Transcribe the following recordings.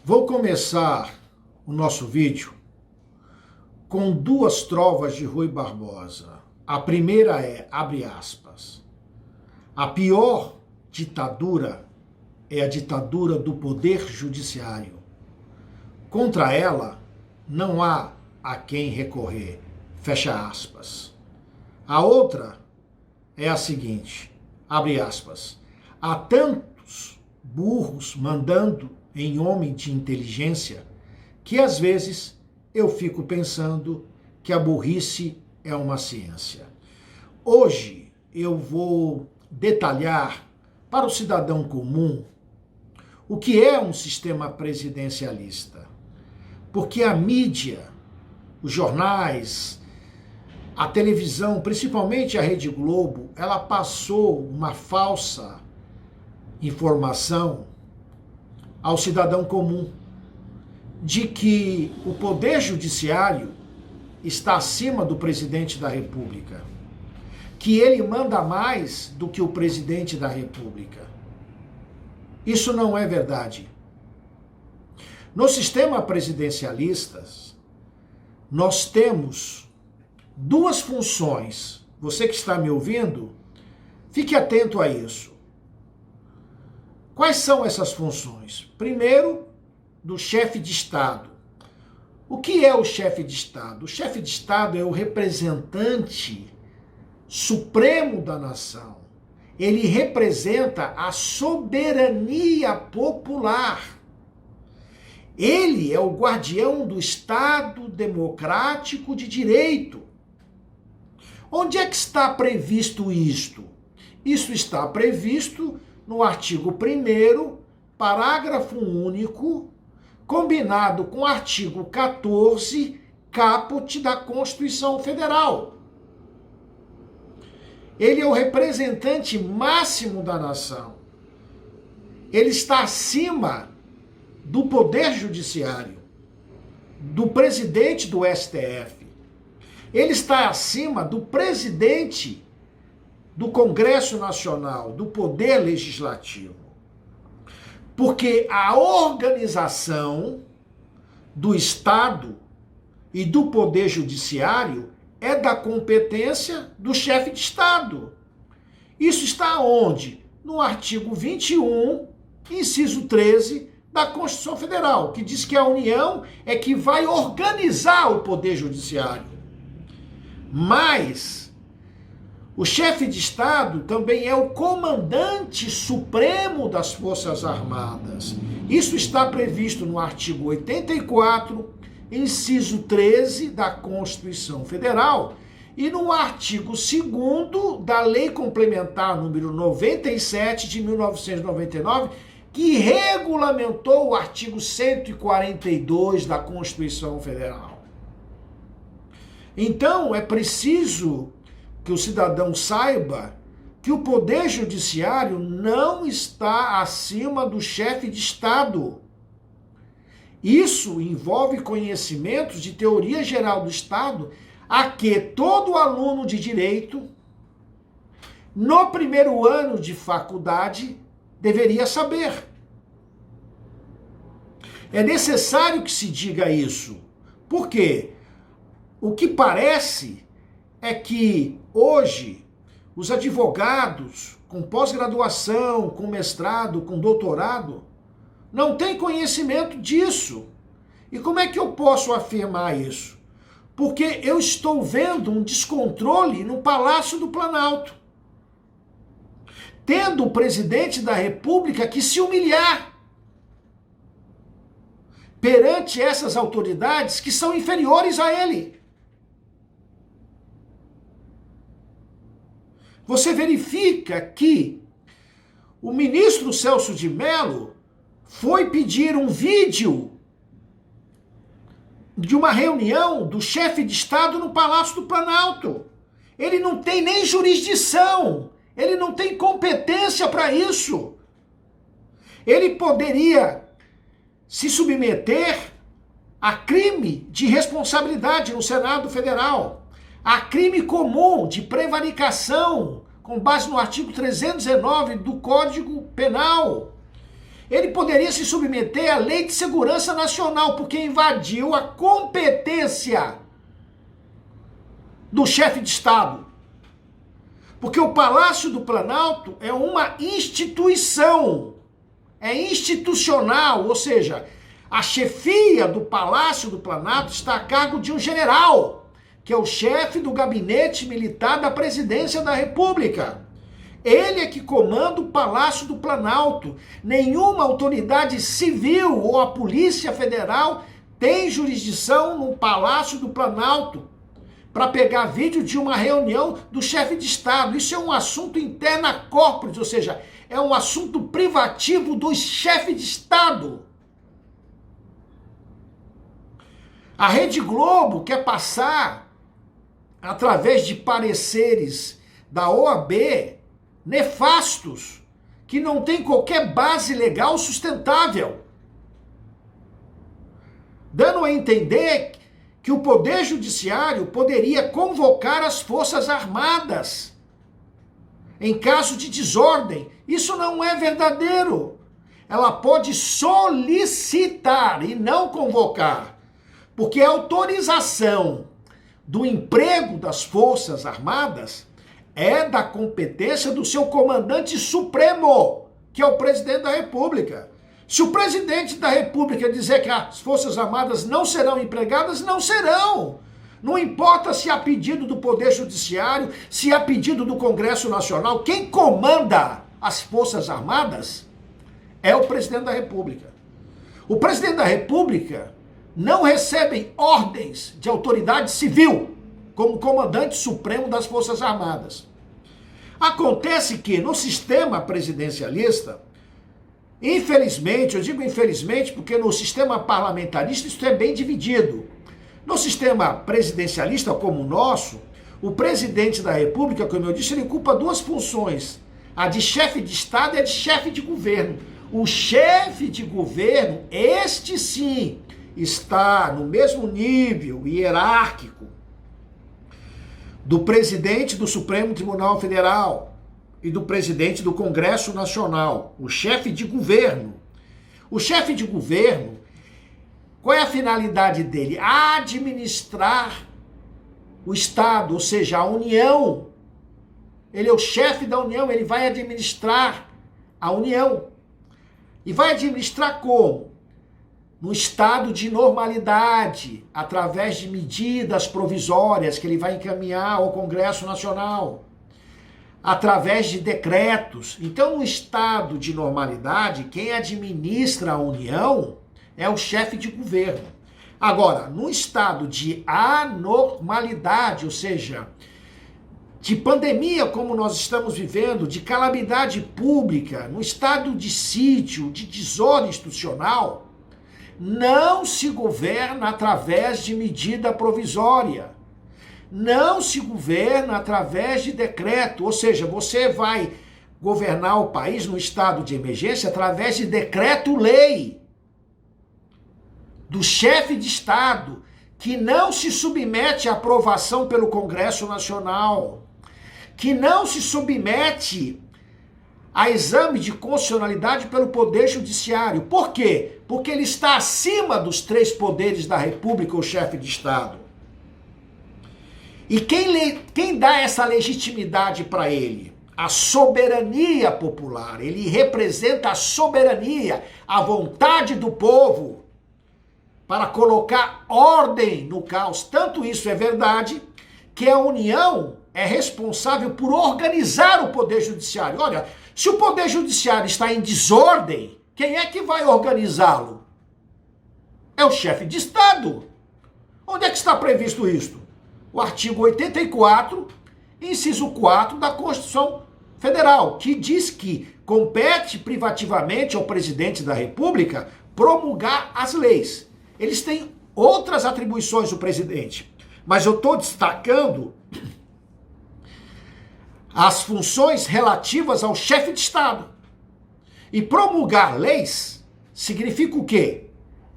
Vou começar o nosso vídeo com duas trovas de Rui Barbosa. A primeira é, abre aspas, a pior ditadura é a ditadura do poder judiciário. Contra ela não há a quem recorrer, fecha aspas. A outra é a seguinte, abre aspas, há tantos burros mandando em homem de inteligência, que às vezes eu fico pensando que a burrice é uma ciência. Hoje eu vou detalhar para o cidadão comum o que é um sistema presidencialista. Porque a mídia, os jornais, a televisão, principalmente a Rede Globo, ela passou uma falsa informação ao cidadão comum de que o poder judiciário está acima do presidente da República, que ele manda mais do que o presidente da República. Isso não é verdade. No sistema presidencialista, nós temos duas funções. Você que está me ouvindo, fique atento a isso. Quais são essas funções? Primeiro, do chefe de Estado. O que é o chefe de Estado? O chefe de Estado é o representante supremo da nação. Ele representa a soberania popular. Ele é o guardião do Estado democrático de direito. Onde é que está previsto isto? Isso está previsto no artigo 1º, parágrafo único, combinado com o artigo 14, caput da Constituição Federal. Ele é o representante máximo da nação. Ele está acima do Poder Judiciário, do presidente do STF. Ele está acima do presidente do Congresso Nacional, do Poder Legislativo. Porque a organização do Estado e do Poder Judiciário é da competência do chefe de Estado. Isso está onde? No artigo 21, inciso 13 da Constituição Federal, que diz que a União é que vai organizar o Poder Judiciário. Mas o chefe de Estado também é o comandante supremo das Forças Armadas. Isso está previsto no artigo 84, inciso 13 da Constituição Federal e no artigo 2º da Lei Complementar número 97 de 1999, que regulamentou o artigo 142 da Constituição Federal. Então, é preciso que o cidadão saiba que o Poder Judiciário não está acima do chefe de Estado. Isso envolve conhecimentos de teoria geral do Estado a que todo aluno de direito, no primeiro ano de faculdade, deveria saber. É necessário que se diga isso. Por quê? O que parece é que hoje os advogados com pós-graduação, com mestrado, com doutorado, não têm conhecimento disso. E como é que eu posso afirmar isso? Porque eu estou vendo um descontrole no Palácio do Planalto, tendo o presidente da República que se humilhar perante essas autoridades que são inferiores a ele. Você verifica que o ministro Celso de Mello foi pedir um vídeo de uma reunião do chefe de Estado no Palácio do Planalto. Ele não tem nem jurisdição, ele não tem competência para isso. Ele poderia se submeter a crime de responsabilidade no Senado Federal, a crime comum de prevaricação, com base no artigo 319 do Código Penal. ele poderia se submeter à Lei de Segurança Nacional, porque invadiu a competência do chefe de Estado. Porque o Palácio do Planalto é uma instituição, é institucional, ou seja, a chefia do Palácio do Planalto está a cargo de um general, que é o chefe do gabinete militar da presidência da República. Ele é que comanda o Palácio do Planalto. Nenhuma autoridade civil ou a Polícia Federal tem jurisdição no Palácio do Planalto para pegar vídeo de uma reunião do chefe de Estado. Isso é um assunto interna corporis, ou seja, é um assunto privativo do chefe de Estado. A Rede Globo quer passar, através de pareceres da OAB, nefastos, que não tem qualquer base legal sustentável, dando a entender que o Poder Judiciário poderia convocar as Forças Armadas em caso de desordem. Isso não é verdadeiro. Ela pode solicitar e não convocar, porque a autorização do emprego das Forças Armadas é da competência do seu comandante supremo, que é o presidente da República. Se o presidente da República dizer que as Forças Armadas não serão empregadas, não serão. Não importa se há pedido do Poder Judiciário, se há pedido do Congresso Nacional, quem comanda as Forças Armadas é o presidente da República. O presidente da República não recebe ordens de autoridade civil como comandante supremo das Forças Armadas. Acontece que no sistema presidencialista, infelizmente, eu digo infelizmente porque no sistema parlamentarista isso é bem dividido. No sistema presidencialista como o nosso, o presidente da República, como eu disse, ele ocupa duas funções. A de chefe de Estado e a de chefe de governo. O chefe de governo, este sim, está no mesmo nível hierárquico do presidente do Supremo Tribunal Federal e do presidente do Congresso Nacional, o chefe de governo. O chefe de governo, qual é a finalidade dele? Administrar o Estado, ou seja, a União. Ele é o chefe da União, ele vai administrar a União. E vai administrar como? No estado de normalidade, através de medidas provisórias que ele vai encaminhar ao Congresso Nacional, através de decretos. Então, no estado de normalidade, quem administra a União é o chefe de governo. Agora, no estado de anormalidade, ou seja, de pandemia como nós estamos vivendo, de calamidade pública, no estado de sítio, de desordem institucional, não se governa através de medida provisória. Não se governa através de decreto. Ou seja, você vai governar o país no estado de emergência através de decreto-lei do chefe de Estado, que não se submete à aprovação pelo Congresso Nacional, que não se submete a exame de constitucionalidade pelo Poder Judiciário. Por quê? Porque ele está acima dos três poderes da República, o chefe de Estado. E quem dá essa legitimidade para ele? A soberania popular. Ele representa a soberania, a vontade do povo, para colocar ordem no caos. Tanto isso é verdade que a União é responsável por organizar o Poder Judiciário. Olha, se o Poder Judiciário está em desordem, quem é que vai organizá-lo? É o chefe de Estado. Onde é que está previsto isso? O artigo 84, inciso 4 da Constituição Federal, que diz que compete privativamente ao presidente da República promulgar as leis. Eles têm outras atribuições do presidente, mas eu estou destacando as funções relativas ao chefe de Estado. E promulgar leis significa o quê?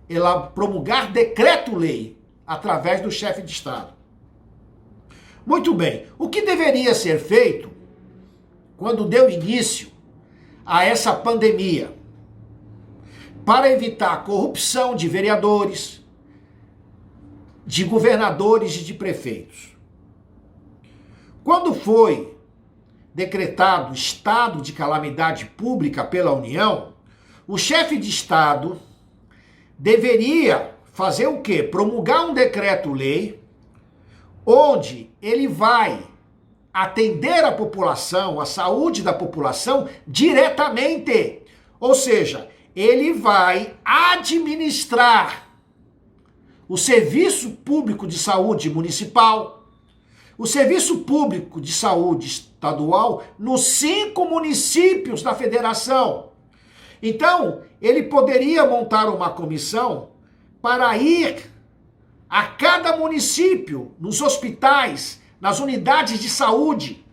Ela promulgar decreto-lei através do chefe de Estado. Muito bem, o que deveria ser feito quando deu início a essa pandemia? para evitar a corrupção de vereadores, de governadores e de prefeitos. Quando foi decretado estado de calamidade pública pela União, o chefe de Estado deveria fazer o quê? Promulgar um decreto-lei onde ele vai atender a população, a saúde da população diretamente. Ou seja, ele vai administrar o serviço público de saúde municipal, o serviço público de saúde estadual nos 5 municípios da federação. Então, ele poderia montar uma comissão para ir a cada município, nos hospitais, nas unidades de saúde,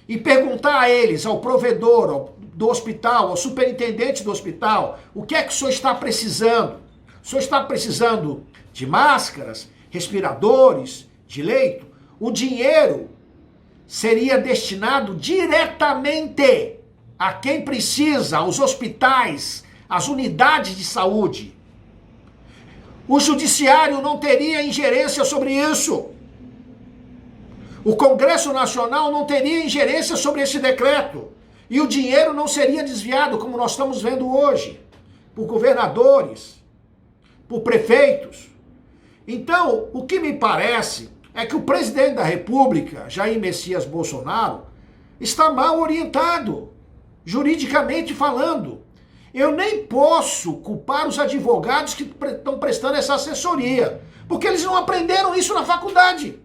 e perguntar a eles, ao provedor do hospital, ao superintendente do hospital, o que é que o senhor está precisando? O senhor está precisando de máscaras, respiradores, de leito? O dinheiro seria destinado diretamente a quem precisa, aos hospitais, às unidades de saúde. O judiciário não teria ingerência sobre isso. O Congresso Nacional não teria ingerência sobre esse decreto. E o dinheiro não seria desviado, como nós estamos vendo hoje, por governadores, por prefeitos. Então, o que me parece é que o presidente da República, Jair Messias Bolsonaro, está mal orientado, juridicamente falando. Eu nem posso culpar os advogados que estão prestando essa assessoria, porque eles não aprenderam isso na faculdade.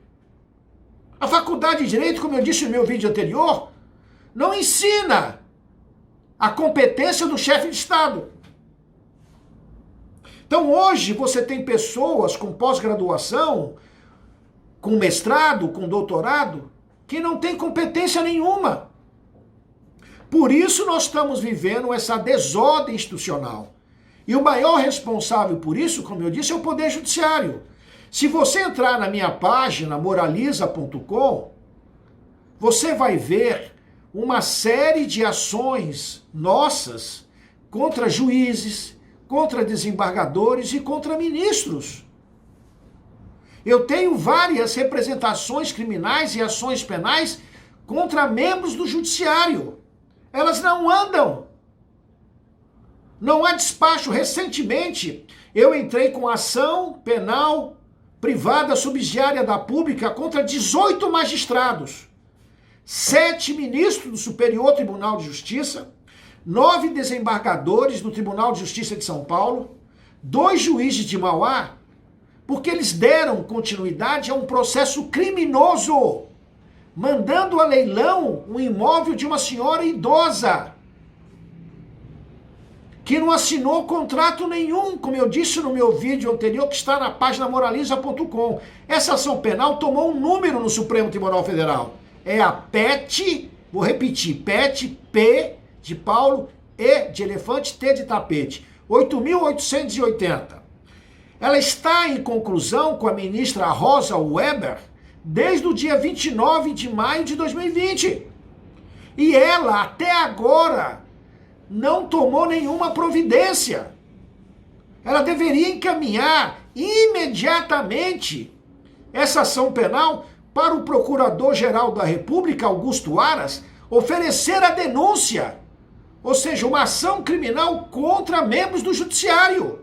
A faculdade de Direito, como eu disse no meu vídeo anterior, não ensina a competência do chefe de Estado. Então hoje você tem pessoas com pós-graduação, com mestrado, com doutorado, que não têm competência nenhuma. Por isso nós estamos vivendo essa desordem institucional. E o maior responsável por isso, como eu disse, é o Poder Judiciário. Se você entrar na minha página, moraliza.com, você vai ver uma série de ações nossas contra juízes, contra desembargadores e contra ministros. Eu tenho várias representações criminais e ações penais contra membros do judiciário. Elas não andam. Não há despacho. Recentemente, eu entrei com ação penal privada subsidiária da pública contra 18 magistrados, 7 ministros do Superior Tribunal de Justiça, 9 desembargadores do Tribunal de Justiça de São Paulo, 2 juízes de Mauá, porque eles deram continuidade a um processo criminoso, mandando a leilão um imóvel de uma senhora idosa, que não assinou contrato nenhum, como eu disse no meu vídeo anterior, que está na página moraliza.com. Essa ação penal tomou um número no Supremo Tribunal Federal. É a PET, vou repetir, PET, P de Paulo, E de elefante, T de tapete, 8.880. Ela está em conclusão com a ministra Rosa Weber desde o dia 29 de maio de 2020. E ela, até agora, não tomou nenhuma providência. Ela deveria encaminhar imediatamente essa ação penal para o Procurador-Geral da República, Augusto Aras, oferecer a denúncia, ou seja, uma ação criminal contra membros do Judiciário.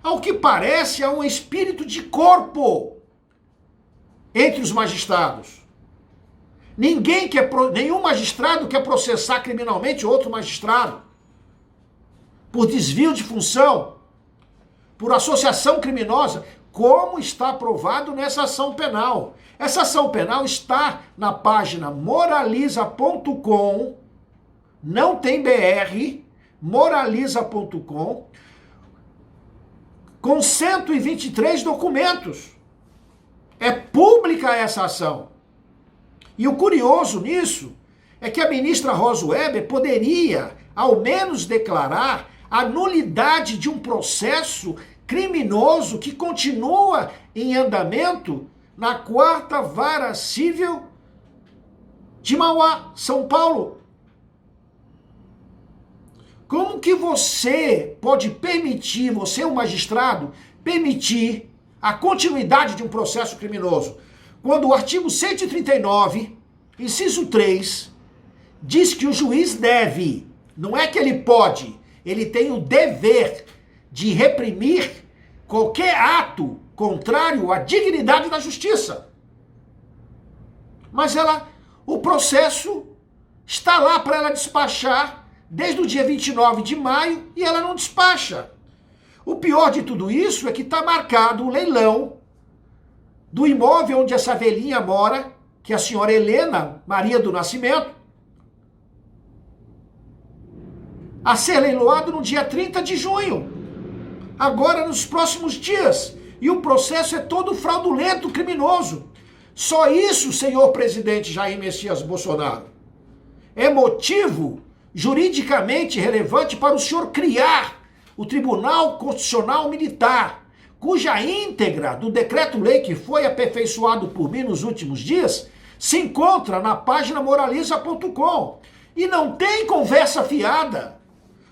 Ao que parece, há um espírito de corpo entre os magistrados. Nenhum magistrado quer processar criminalmente outro magistrado por desvio de função, por associação criminosa, como está provado nessa ação penal. Essa ação penal está na página moraliza.com, não tem BR, moraliza.com, com 123 documentos. É pública essa ação. E o curioso nisso é que a ministra Rosa Weber poderia, ao menos, declarar a nulidade de um processo criminoso que continua em andamento na 4ª Vara Civil de Mauá, São Paulo. Como que você pode permitir, você é um magistrado, permitir a continuidade de um processo criminoso? Quando o artigo 139, inciso 3, diz que o juiz deve, não é que ele pode, ele tem o dever de reprimir qualquer ato contrário à dignidade da justiça. Mas o processo está lá para ela despachar desde o dia 29 de maio e ela não despacha. O pior de tudo isso é que está marcado o leilão do imóvel onde essa velhinha mora, que é a senhora Helena Maria do Nascimento, a ser leiloado no dia 30 de junho, agora nos próximos dias. E o processo é todo fraudulento, criminoso. Só isso, senhor presidente Jair Messias Bolsonaro, é motivo juridicamente relevante para o senhor criar o Tribunal Constitucional Militar, cuja íntegra do decreto-lei que foi aperfeiçoado por mim nos últimos dias se encontra na página moraliza.com. E não tem conversa fiada.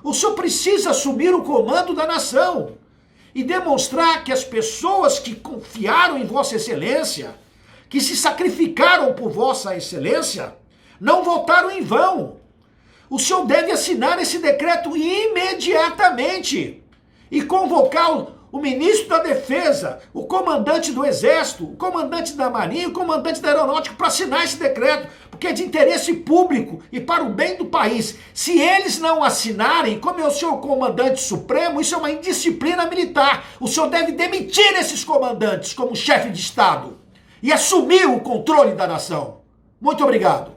O senhor precisa assumir o comando da nação e demonstrar que as pessoas que confiaram em Vossa Excelência, que se sacrificaram por Vossa Excelência, não votaram em vão. O senhor deve assinar esse decreto imediatamente e convocar o ministro da Defesa, o comandante do Exército, o comandante da Marinha, o comandante da Aeronáutica para assinar esse decreto, porque é de interesse público e para o bem do país. Se eles não assinarem, como é o senhor comandante supremo, isso é uma indisciplina militar. O senhor deve demitir esses comandantes como chefe de Estado e assumir o controle da nação. Muito obrigado.